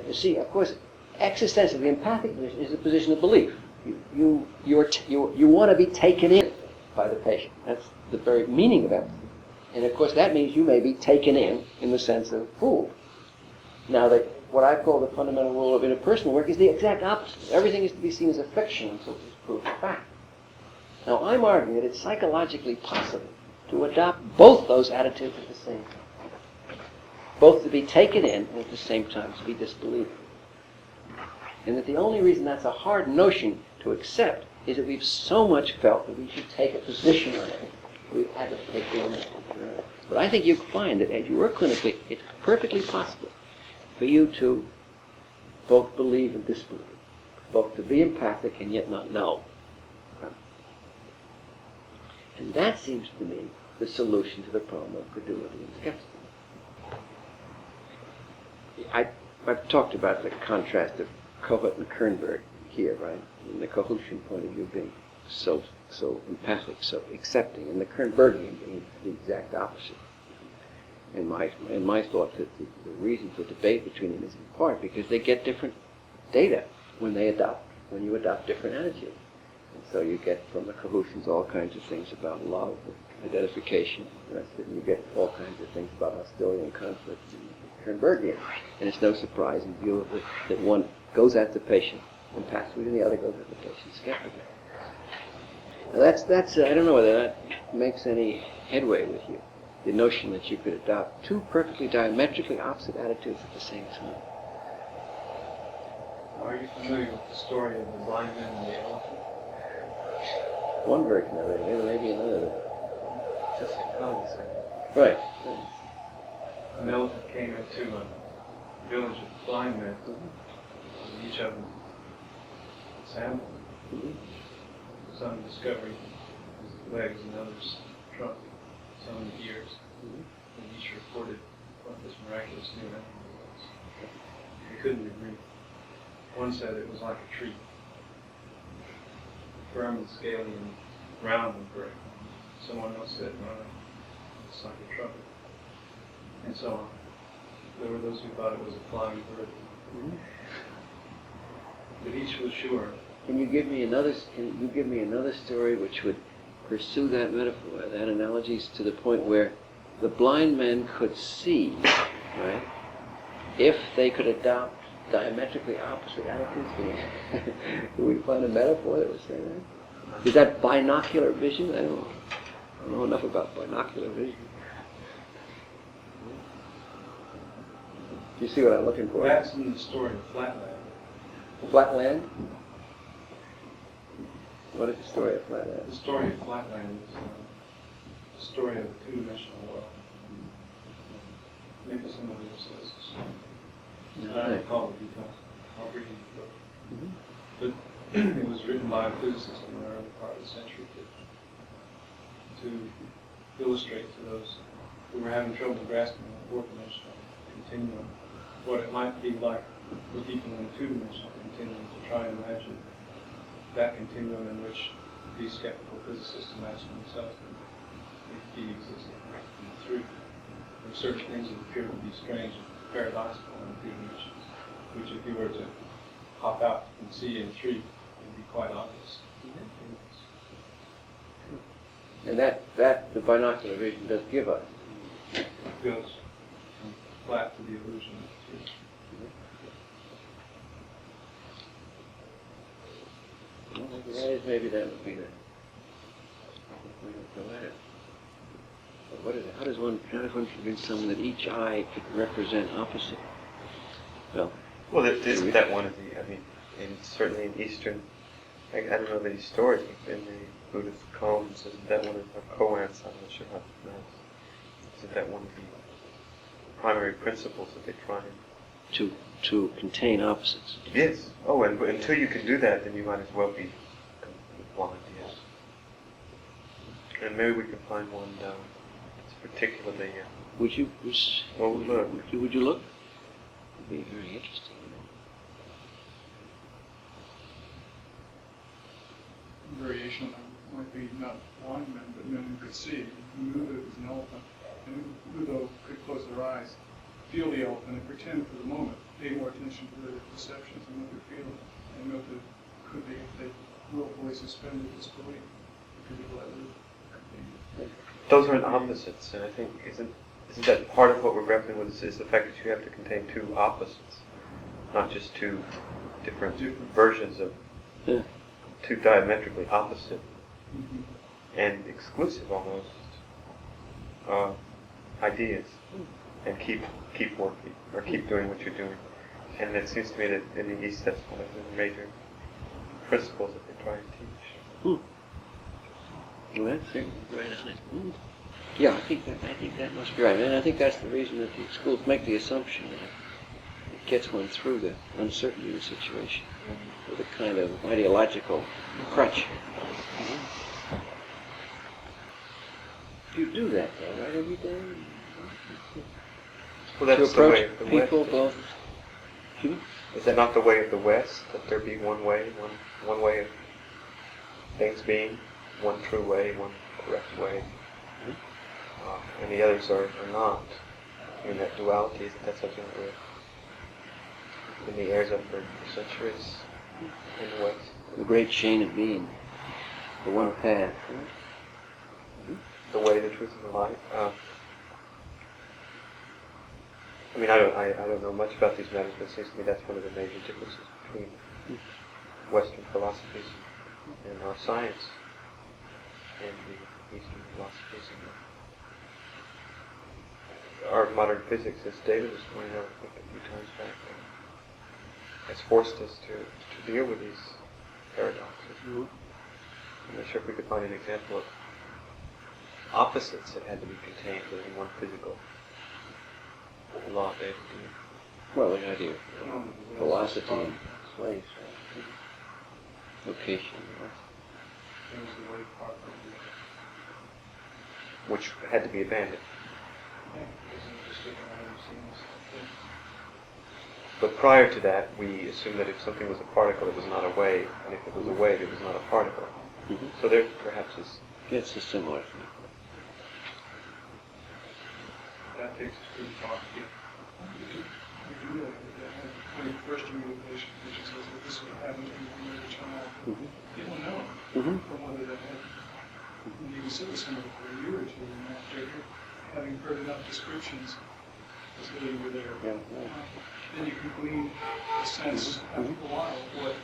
You see, of course, existentially, the empathic position is a position of belief. You want to be taken in by the patient. That's the very meaning of empathy. And of course that means you may be taken in the sense of fooled. Now, what I call the fundamental rule of interpersonal work is the exact opposite. Everything is to be seen as a fiction until it's proved a fact. Now, I'm arguing that it's psychologically possible to adopt both those attitudes at the same time. Both to be taken in and at the same time to be disbelieved. And that the only reason that's a hard notion to accept is that we've so much felt that we should take a position on it. We've had to take one. But I think you find that as you work clinically, it's perfectly possible for you to both believe and disbelieve, both to be empathic and yet not know. And that seems to me the solution to the problem of credulity and skepticism. I've talked about the contrast of Kohut and Kernberg here, right? In the Kohutian point of view being so empathic, so accepting, and the Kernbergian being the exact opposite. And my thought that the reason for debate between them is in part because they get different data when you adopt different attitudes. And so you get from the Kohutians all kinds of things about love, identification, and the rest of it, and you get all kinds of things about hostility and conflict in the Kernbergian. And it's no surprise in view of that one goes at the patient empathically and the other goes at the patient skeptically. Now that's I don't know whether that makes any headway with you. The notion that you could adopt two perfectly diametrically opposite attitudes at the same time. Are you familiar with the story of the blind man and the elephant? One version of it, maybe another. Just a comment. Right. An elephant came into a village of blind men, and each of them examined. Some discovered his legs and others trunk, some ears, and each reported what this miraculous new animal was. They couldn't agree. One said it was like a tree, firm and scaly and round and gray. Someone else said, no, it's like a trumpet, and so on. There were those who thought it was a flying bird. But each was sure. Can you give me another story which would pursue that metaphor, that analogy to the point where the blind men could see, right? If they could adopt diametrically opposite attitudes, do we find a metaphor that would say that? Is that binocular vision? I don't know enough about binocular vision. Do you see what I'm looking for? That's in the story of Flatland. Flatland? What is the story of Flatland? The story of Flatland is the story of a two-dimensional world. Maybe somebody else says this. I don't recall the details. I'll read the book. But it was written by a physicist in the early part of the century to illustrate to those who were having trouble grasping the four-dimensional continuum what it might be like for people in a two-dimensional continuum to try and imagine that continuum in which these skeptical physicists imagine themselves to be existing in the truth. There are certain things that appear to be strange and paradoxical in two dimensions, which if you were to hop out and see in a tree, would be quite obvious. And that the binocular vision does give us. It goes from flat to the illusion of the truth. Maybe that would be the way to go at it. But what is it? How does one convince someone that each eye could represent opposite? Well, isn't that one of the? I mean, certainly in Eastern, I don't know the story in the Buddhist koans. Isn't that one of the koans? I'm not sure how to pronounce. Isn't that one of the primary principles that they try and to contain opposites? Yes. Oh, and until you can do that, then you might as well be blind. Yes. And maybe we can find one that's particularly. Would you? Well, look. Would you look? It'd be very interesting. Variation might be not blind men, but men who could see, who knew that it was an elephant, and who, though, could close their eyes, feel the elephant and pretend for the moment, pay more attention to their perceptions and what they're feeling, and know that could they, if they willfully suspended disbelief, could be let loose. Those are opposites, and I think isn't that part of what we're grappling with is the fact that you have to contain two opposites, not just two different versions of two diametrically opposite and exclusive almost ideas, and keep working or keep doing what you're doing. And it seems to me that in the East, that's one of the major principles that they try and teach. Well, that's right on it. Yeah, I think that must be right, and I think that's the reason that the schools make the assumption that it gets one through the uncertainty of the situation with a kind of ideological crutch. You do that, though, right, every day? Well, To that's the way approach of the people West. both. Is that not the way of the West? That there be one way, one way of things being, one true way, one correct way, and the others are not. I mean, that duality, isn't that something that we've been the heirs of for centuries in the West? The great chain of being, the one path. The way, the truth, and the light. I mean, I don't know much about these matters, but it seems to me that's one of the major differences between Western philosophies and our science and the Eastern philosophies. And our modern physics, as David was pointing out I think a few times back, has forced us to deal with these paradoxes. I'm not sure if we could find an example of opposites that had to be contained within one physical law, David. Well, the idea of velocity and place, location. Which had to be abandoned. But prior to that, we assumed that if something was a particle, it was not a wave, and if it was a wave, it was not a particle. So there perhaps is... It's a similar thing. That takes us pretty far. When you first meet a patient, which says that this would happen to you when you were a child, you don't know from whether that happened. And you can sit with somebody for a year or two, and after having heard enough descriptions, as though you were there, then you can glean a sense after a while what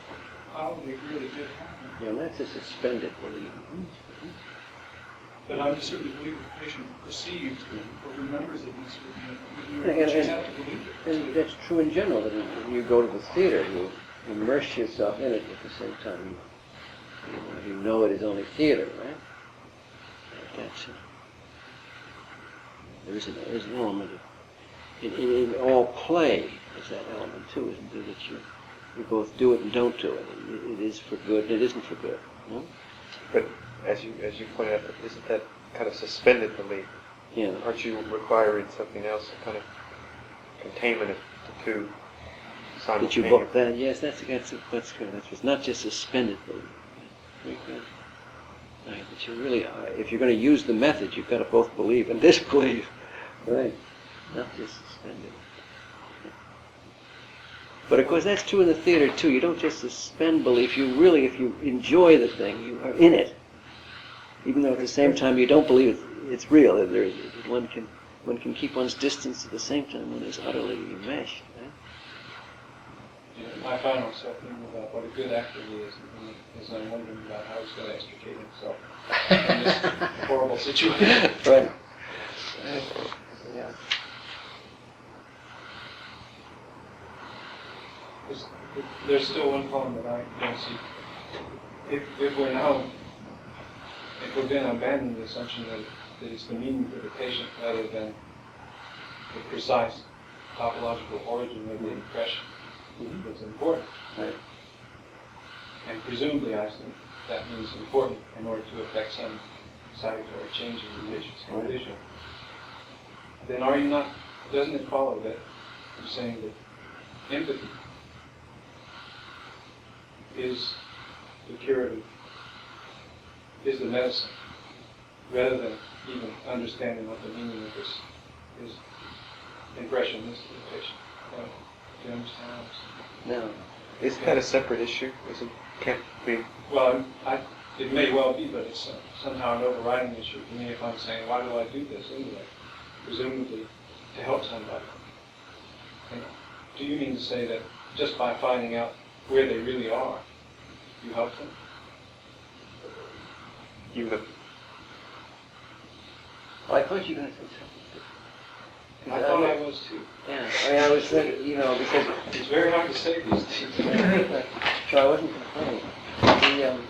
probably really did happen. Yeah, and that's a suspended belief. But I certainly believe the patient perceives or remembers it in a certain way. You just have to believe it. And that's true in general, that when you go to the theater, you immerse yourself in it at the same time. You know it is only theater, right? That's it. There's an element of, in all play, there's that element too, isn't there, that you both do it and don't do it. It is for good and it isn't for good. No? But as you pointed out, isn't that kind of suspended belief? Yeah. Aren't you requiring something else, a kind of containment of the two That you simultaneously? both, yes, that's good. It's not just suspended belief. Very good. Right, but you really, if you're going to use the method, you've got to both believe and disbelieve. Right. Not just suspended. But of course, that's true in the theater too. You don't just suspend belief. You really, if you enjoy the thing, you are in it. Even though at the same time you don't believe it's real. One can keep one's distance at the same time when it's utterly enmeshed. Right? Yeah, I find myself thinking about what a good actor he is, and I'm wondering about how he's going to extricate himself from this horrible situation. Right. Yeah. There's still one problem that I don't see. If we're going to abandon the assumption that it's the meaning for the patient rather than the precise topological origin of the impression that's important. Right. And presumably, I think that means important in order to affect some salutary change in the patient's condition. Then are you not, doesn't it follow that you're saying that empathy is the curative, is the medicine, rather than even understanding what the meaning of this is, impression is to the patient? Do you understand what I'm saying? No. Isn't that a separate issue? Can't be. Well, it may well be, but it's somehow an overriding issue for me if I'm saying, why do I do this anyway? Presumably to help somebody. And do you mean to say that just by finding out where they really are, you help them? even if I thought you were going to say something. I thought I was too. Yeah, I mean, I was thinking, because It's very hard to say these days. so I wasn't complaining.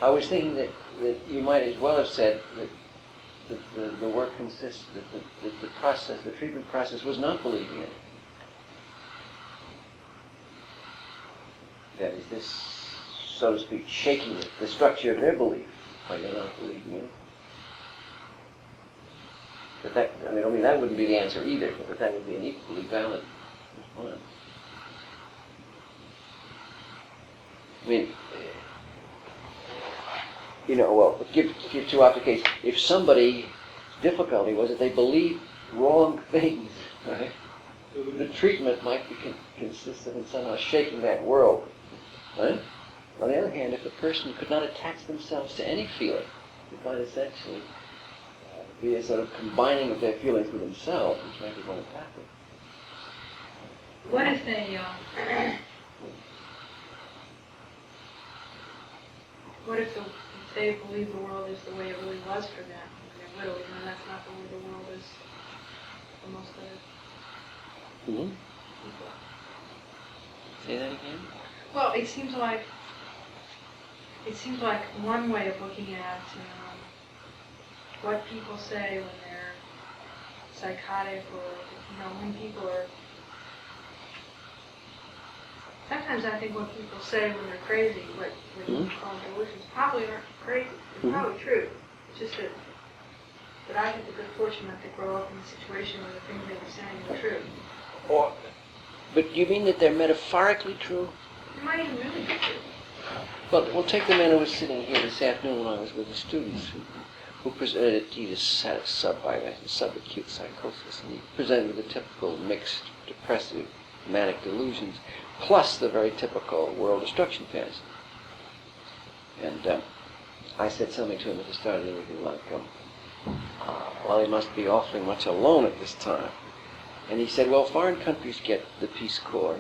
I was thinking that you might as well have said that the work consists, that the treatment process was not believing it. That is this, so to speak, shaking the structure of their belief by they're not believing it. But that wouldn't be the answer either, but that would be an equally valid response. I mean, give two applications. If somebody's difficulty was that they believed wrong things, right? The treatment might be consistent in somehow shaking that world, right? On the other hand, if a person could not attach themselves to any feeling, it might essentially be a sort of combining of their feelings with themselves, which might be more empathic. What if they believe the world is the way it really was for them, and they're literally, and that's not the way the world is for most of Mm-hmm. people. Say that again? Well, it seems like one way of looking at what people say when they're psychotic, or when people are. Sometimes I think what people say when they're crazy, what you call delusions, probably aren't crazy. They're probably true. It's just that I had the good fortune not to grow up in a situation where the things they were saying were true. But you mean that they're metaphorically true? It might even really be true. Well, we'll take the man who was sitting here this afternoon when I was with the students who presented, he just had a subacute psychosis, and he presented with the typical mixed depressive manic delusions, plus the very typical world destruction fantasy. And I said something to him at the start of the interview like, well, he must be awfully much alone at this time. And he said, well, foreign countries get the Peace Corps.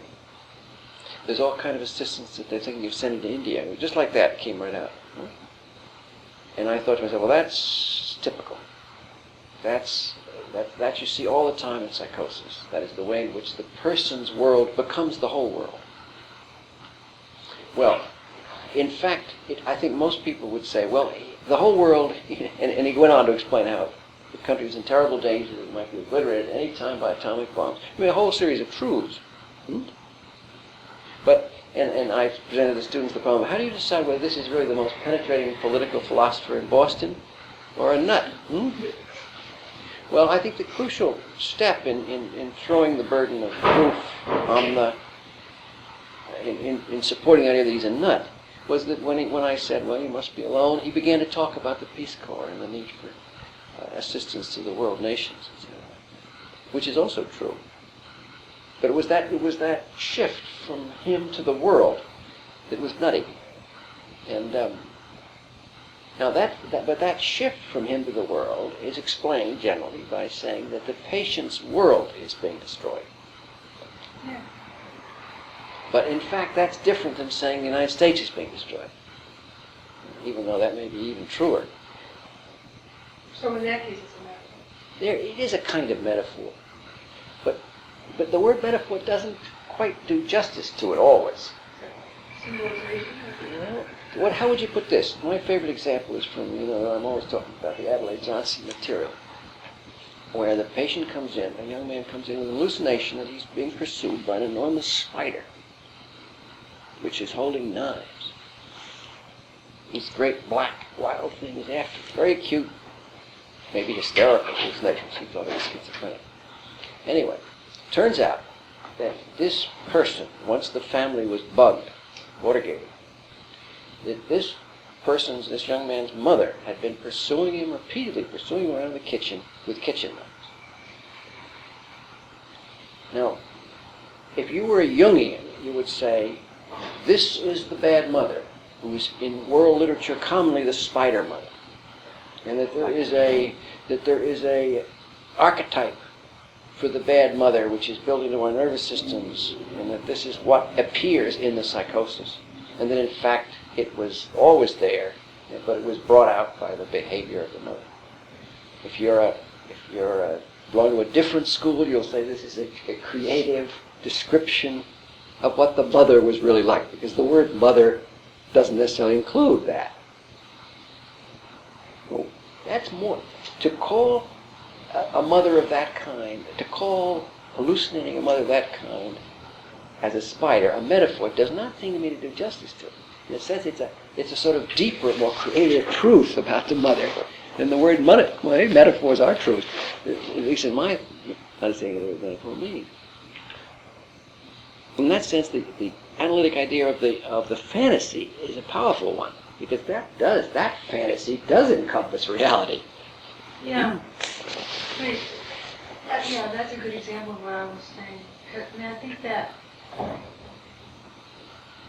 There's all kind of assistance that they're thinking of sending to India. Just like that, it came right out. And I thought to myself, well, that's typical. That you see all the time in psychosis. That is the way in which the person's world becomes the whole world. Well, in fact, I think most people would say, well, the whole world, and he went on to explain how the country was in terrible danger, it might be obliterated at any time by atomic bombs. I mean, a whole series of truths. But, and I presented to the students the problem, how do you decide whether this is really the most penetrating political philosopher in Boston or a nut? Well, I think the crucial step in throwing the burden of proof on the, in supporting the idea that he's a nut, was that when I said, well, you must be alone, he began to talk about the Peace Corps and the need for assistance to the world nations, etc., which is also true. But it was that shift from him to the world that was nutty. And now that shift from him to the world is explained generally by saying that the patient's world is being destroyed. Yeah. But in fact, that's different than saying the United States is being destroyed, even though that may be even truer. So in that case, it's a metaphor. It is a kind of metaphor. But the word metaphor doesn't quite do justice to it always. Symbolization. How would you put this? My favorite example is from, I'm always talking about the Adelaide Johnson material, where the patient comes in, a young man comes in with an hallucination that he's being pursued by an enormous spider, which is holding knives. This great black wild thing is after him. Very cute, maybe hysterical hallucination. Seems already schizophrenic. Anyway, turns out that this person, once the family was bugged, Watergate, that this young man's mother had been repeatedly pursuing him around the kitchen with kitchen knives. Now, if you were a Jungian, you would say, this is the bad mother, who is in world literature commonly the spider mother, and that there is a archetype for the bad mother which is built into our nervous systems, and that this is what appears in the psychosis, and that in fact it was always there, but it was brought out by the behavior of the mother. If you're belong to a different school, you'll say this is a creative description of what the mother was really like, because the word mother doesn't necessarily include that. Well, that's more. To call a mother of that kind, to call hallucinating a mother of that kind as a spider, a metaphor, does not seem to me to do justice to it. In a sense, it's a sort of deeper, more creative truth about the mother than the word mother. Well, metaphors are truth, at least in my understanding of the word metaphor means. In that sense, the analytic idea of the fantasy is a powerful one, because that fantasy does encompass reality. Yeah. I mean, that's a good example of what I was saying. I mean, I think that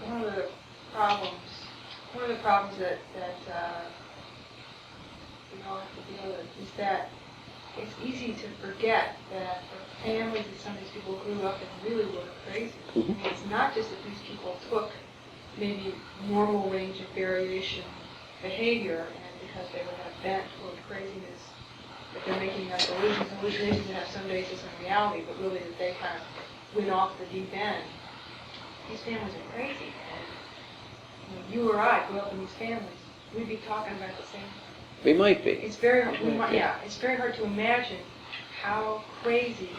one of the problems that we all have to deal with is that it's easy to forget that the families that some of these people grew up in really were crazy. I mean, it's not just that these people took maybe normal range of variation behavior, and because they would have bent toward craziness, that they're making up hallucinations that have some basis in reality, but really that they kind of went off the deep end. These families are crazy, and you or I grew up in these families. We'd be talking about the same. We might be. It's very it's very hard to imagine how crazy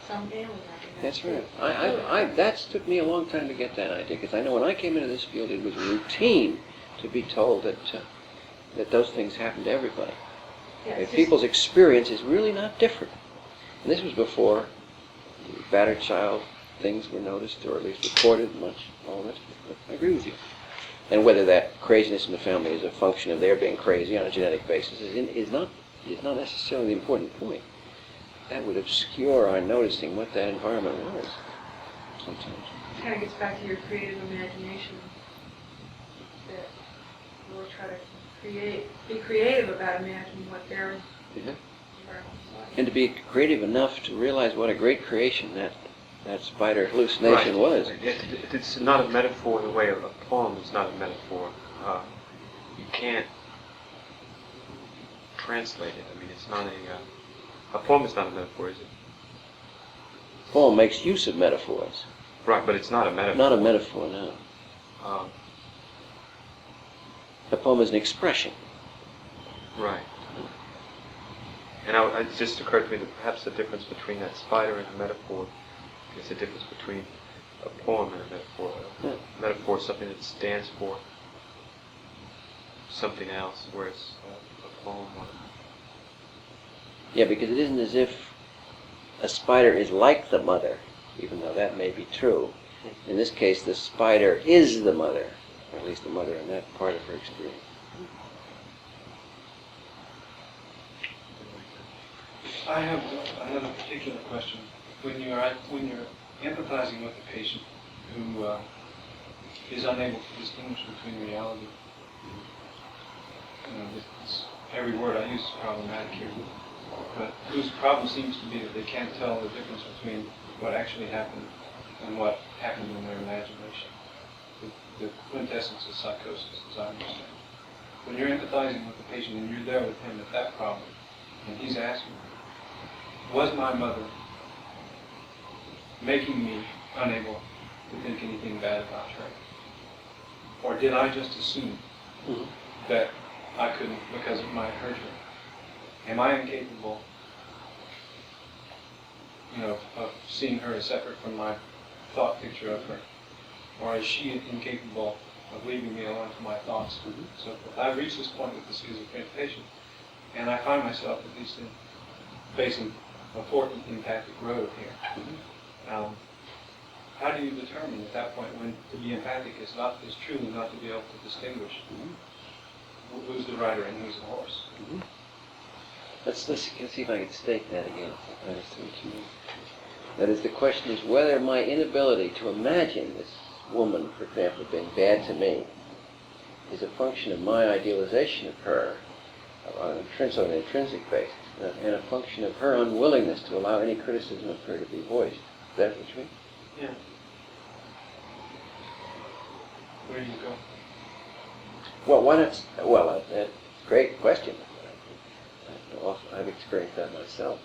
some families are. That's right. That took me a long time to get that idea, because I know when I came into this field, it was routine to be told that those things happen to everybody. Yeah, People's experience is really not different. And this was before the battered child things were noticed, or at least reported much, all that. I agree with you. And whether that craziness in the family is a function of their being crazy on a genetic basis is not necessarily the important point. That would obscure our noticing what that environment was sometimes. It kind of gets back to your creative imagination, that we'll try to be creative about imagining what their environment is like. And to be creative enough to realize what a great creation that spider hallucination was. It's not a metaphor in the way of a poem. It's not a metaphor. You can't translate it. I mean, it's not a poem is not a metaphor, is it? Poem makes use of metaphors. Right, but it's not a metaphor. Not a metaphor, no. A poem is an expression. Right. And it just occurred to me that perhaps the difference between that spider and a metaphor is the difference between a poem and a metaphor. A metaphor is something that stands for something else, whereas a poem... Yeah, because it isn't as if a spider is like the mother, even though that may be true. In this case, the spider is the mother, or at least the mother in that part of her experience. I have another particular question. When you're empathizing with a patient who is unable to distinguish between reality, every word I use is problematic here, but whose problem seems to be that they can't tell the difference between what actually happened and what happened in their imagination. The quintessence of psychosis, as I understand. When you're empathizing with the patient and you're there with him at that problem, and he's asking, was my mother making me unable to think anything bad about her? Or did I just assume that I couldn't because it might hurt her? Am I incapable, of seeing her as separate from my thought picture of her? Or is she incapable of leaving me alone to my thoughts? So if I've reached this point with the schizophrenic patient, and I find myself at least facing a fork empathic road here, how do you determine at that point when to be empathic is truly not to be able to distinguish who's the rider and who's the horse? Let's see if I can state that again. I understand what you mean. That is, the question is whether my inability to imagine this woman, for example, being bad to me, is a function of my idealization of her on an intrinsic basis, and a function of her unwillingness to allow any criticism of her to be voiced. Is that what you mean? Yeah. Where do you go? Well, why not? Well, great question. I've experienced that myself.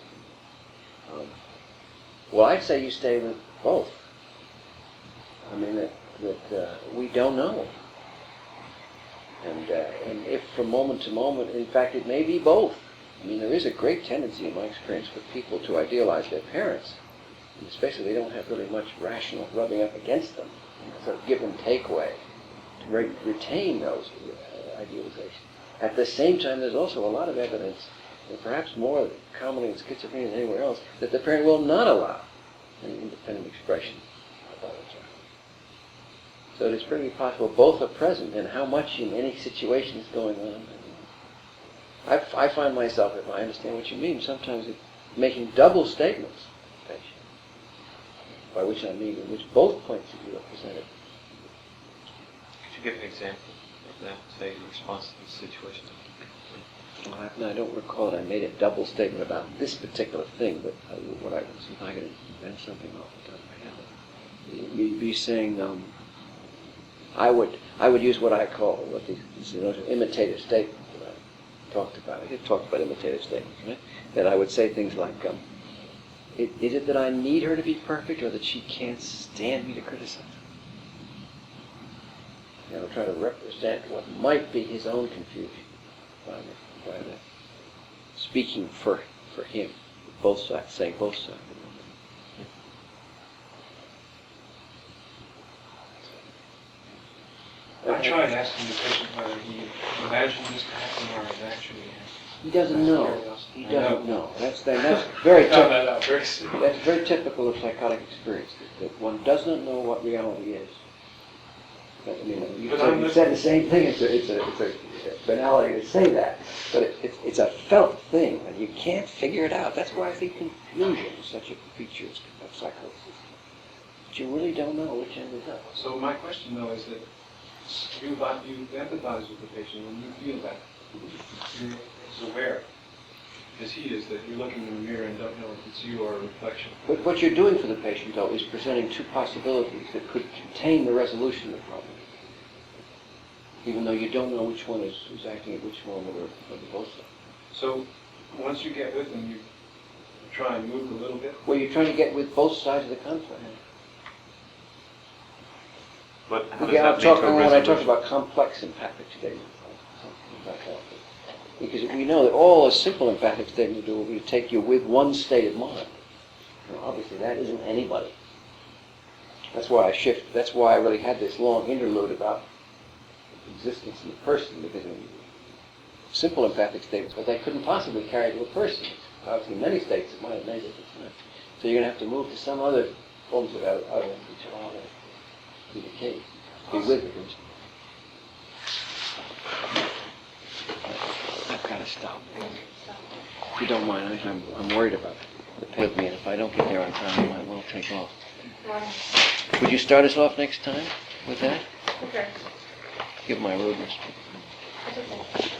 Well, I'd say you stay with both. I mean, that we don't know. And if from moment to moment, in fact, it may be both. I mean, there is a great tendency, in my experience, for people to idealize their parents. And especially they don't have really much rational rubbing up against them. Sort of give and take way to retain those idealizations. At the same time, there's also a lot of evidence, and perhaps more commonly in schizophrenia than anywhere else, that the parent will not allow an independent expression about a child. So it is pretty possible both are present, and how much in any situation is going on. I find myself, if I understand what you mean, sometimes making double statements, by which I mean in which both points of view are presented. Could you give an example of that, say, in response to the situation? I don't recall that I made a double statement about this particular thing, but what I see if I can invent something off the top of my head. Be saying, I would use what I call these imitative statements that I talked about. I did talk about imitative statements, right? That I would say things like, is it that I need her to be perfect, or that she can't stand me to criticize? You know, try to represent what might be his own confusion by that. Speaking for him, both sides, saying both sides. I tried asking the patient whether he imagined this happening or it actually happened. He doesn't know. He I doesn't know. know. That's very I found typical. that out very soon. That's very typical of psychotic experience. That one does not know what reality is. I mean, you said the same thing. It's a banality to say that, but it's a felt thing, and you can't figure it out. That's why I think confusion is such a feature of psychosis. But you really don't know which end is up. So my question, though, is that you empathize with the patient when you feel that. You're as aware as he is that you're looking in the mirror and don't know if it's you or a reflection. But what you're doing for the patient, though, is presenting two possibilities that could contain the resolution of the problem, even though you don't know which one is who's acting at which moment or both sides. So once you get with them, you try and move a little bit. Well, you're trying to get with both sides of the conflict. But how does Again, that lead to a when I talk resolution? about complex empathic statements, something like that. Because we know that all a simple empathic statement will do will be to take you with one state of mind. Now, obviously, that isn't anybody. That's why That's why I really had this long interlude about existence in the person, because simple empathic statements, but they couldn't possibly carry to a person. Obviously, in many states it might have made it. So you're going to have to move to some other forms of utterance which allow that to be the case. Be with the person. I've got to stop. If you don't mind, I'm worried about the pavement. If I don't get there on time, I might well take off. Would you start us off next time with that? Okay. Give my rudeness. That's okay.